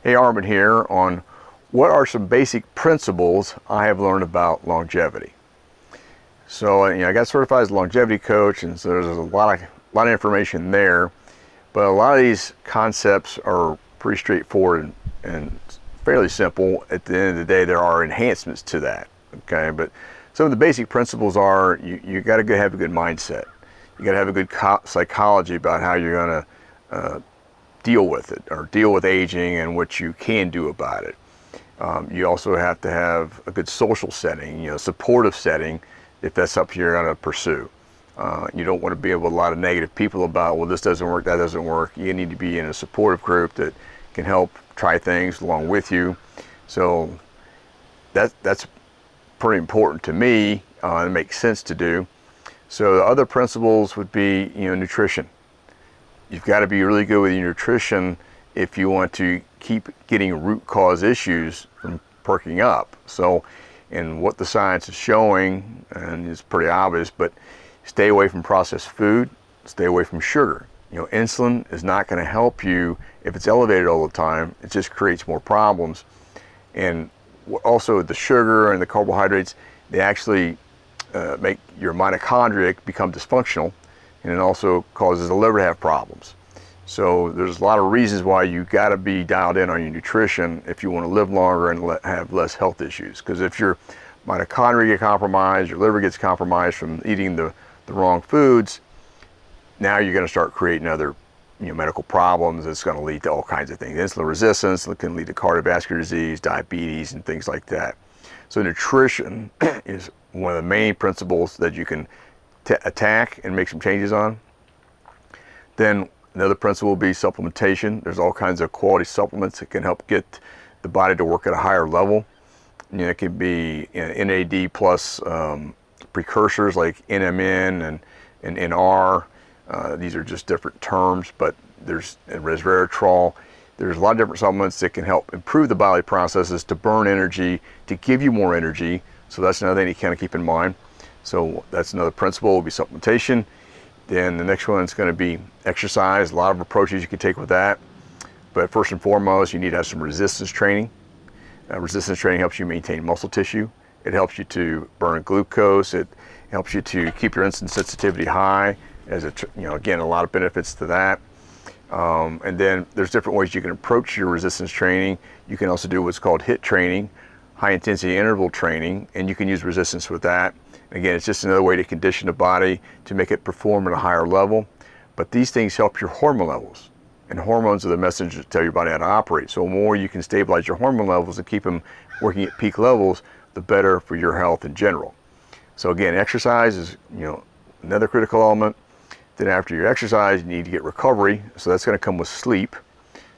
Hey, Armin here on what are some basic principles I have learned about longevity. So, I got certified as a longevity coach, and so there's a lot of information there. But a lot of these concepts are pretty straightforward and fairly simple. At the end of the day, there are enhancements to that. Okay, but some of the basic principles are you got to have a good mindset. You got to have a good psychology about how you're going to deal with it, or deal with aging and what you can do about it. You also have to have a good social setting, supportive setting, if that's something you're going to pursue. You don't want to be with a lot of negative people about, well, this doesn't work, that doesn't work. You need to be in a supportive group that can help try things along with you. So that's pretty important to me. It makes sense to do. So the other principles would be, nutrition. You've got to be really good with your nutrition if you want to keep getting root cause issues from perking up. So, and what the science is showing, and it's pretty obvious, but stay away from processed food, stay away from sugar. Insulin is not going to help you if it's elevated all the time. It just creates more problems. And also the sugar and the carbohydrates, they actually make your mitochondria become dysfunctional, and it also causes the liver to have problems. So there's a lot of reasons why you got to be dialed in on your nutrition if you want to live longer and have less health issues. Because if your mitochondria get compromised, your liver gets compromised from eating the wrong foods, now you're going to start creating other medical problems. It's going to lead to all kinds of things. Insulin resistance, it can lead to cardiovascular disease, diabetes, and things like that. So nutrition is one of the main principles that you can attack and make some changes on. Then another principle will be supplementation. There's all kinds of quality supplements that can help get the body to work at a higher level. It can be NAD plus precursors like NMN and NR. These are just different terms, but there's resveratrol. There's a lot of different supplements that can help improve the body processes to burn energy, to give you more energy. So that's another thing you kind of keep in mind. So that's another principle, will be supplementation. Then the next one is going to be exercise. A lot of approaches you can take with that. But first and foremost, you need to have some resistance training. Resistance training helps you maintain muscle tissue. It helps you to burn glucose. It helps you to keep your insulin sensitivity high. Again, a lot of benefits to that. And then there's different ways you can approach your resistance training. You can also do what's called HIIT training, high intensity interval training, and you can use resistance with that. Again, it's just another way to condition the body to make it perform at a higher level. But these things help your hormone levels. And hormones are the messengers that tell your body how to operate. So the more you can stabilize your hormone levels and keep them working at peak levels, the better for your health in general. So again, exercise is another critical element. Then after your exercise, you need to get recovery. So that's going to come with sleep.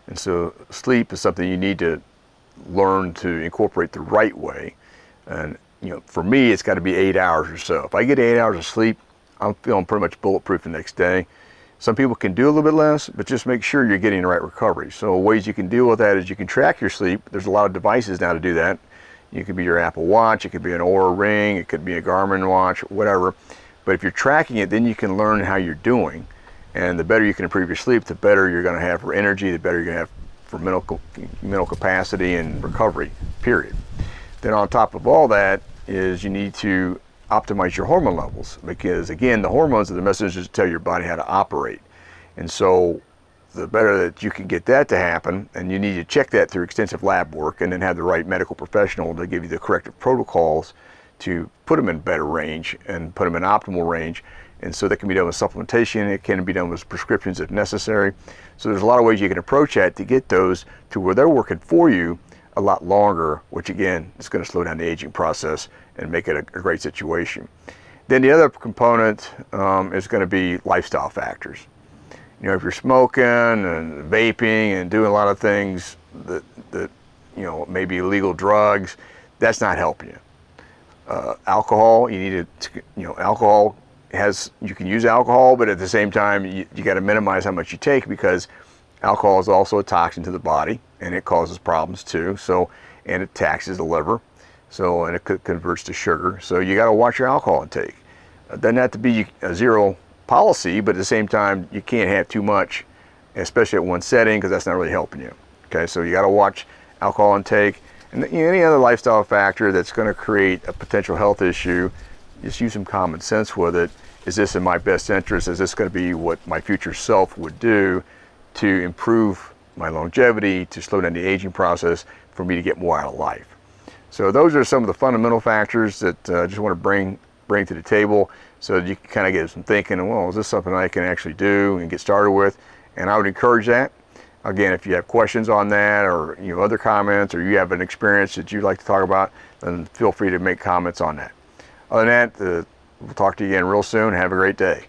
And so sleep is something you need to learn to incorporate the right way. And for me, it's got to be 8 hours or so. If I get 8 hours of sleep, I'm feeling pretty much bulletproof the next day. Some people can do a little bit less, but just make sure you're getting the right recovery. So ways you can deal with that is you can track your sleep. There's a lot of devices now to do that. It could be your Apple Watch, it could be an Oura Ring, it could be a Garmin watch, whatever. But if you're tracking it, then you can learn how you're doing. And the better you can improve your sleep, the better you're going to have for energy, the better you're going to have for mental capacity and recovery, period. Then on top of all that is you need to optimize your hormone levels, because again, the hormones are the messengers that tell your body how to operate. And so the better that you can get that to happen, and you need to check that through extensive lab work and then have the right medical professional to give you the corrective protocols to put them in better range and put them in optimal range. And so that can be done with supplementation. It can be done with prescriptions if necessary. So there's a lot of ways you can approach that to get those to where they're working for you a lot longer, which again is going to slow down the aging process and make it a great situation. Then the other component is going to be lifestyle factors. If you're smoking and vaping and doing a lot of things that maybe illegal drugs, that's not helping you. Alcohol, you can use alcohol, but at the same time, you got to minimize how much you take, because alcohol is also a toxin to the body and it causes problems too. And it taxes the liver. And it converts to sugar. So you got to watch your alcohol intake. It doesn't have to be a zero policy, but at the same time, you can't have too much, especially at one setting, because that's not really helping you. Okay, so you got to watch alcohol intake and any other lifestyle factor that's going to create a potential health issue. Just use some common sense with it. Is this in my best interest? Is this going to be what my future self would do to improve my longevity, to slow down the aging process, for me to get more out of life? So those are some of the fundamental factors that I just want to bring to the table, so that you can kind of get some thinking, well, is this something I can actually do and get started with? And I would encourage that. Again, if you have questions on that, or other comments, or you have an experience that you'd like to talk about, then feel free to make comments on that. Other than that, we'll talk to you again real soon. Have a great day.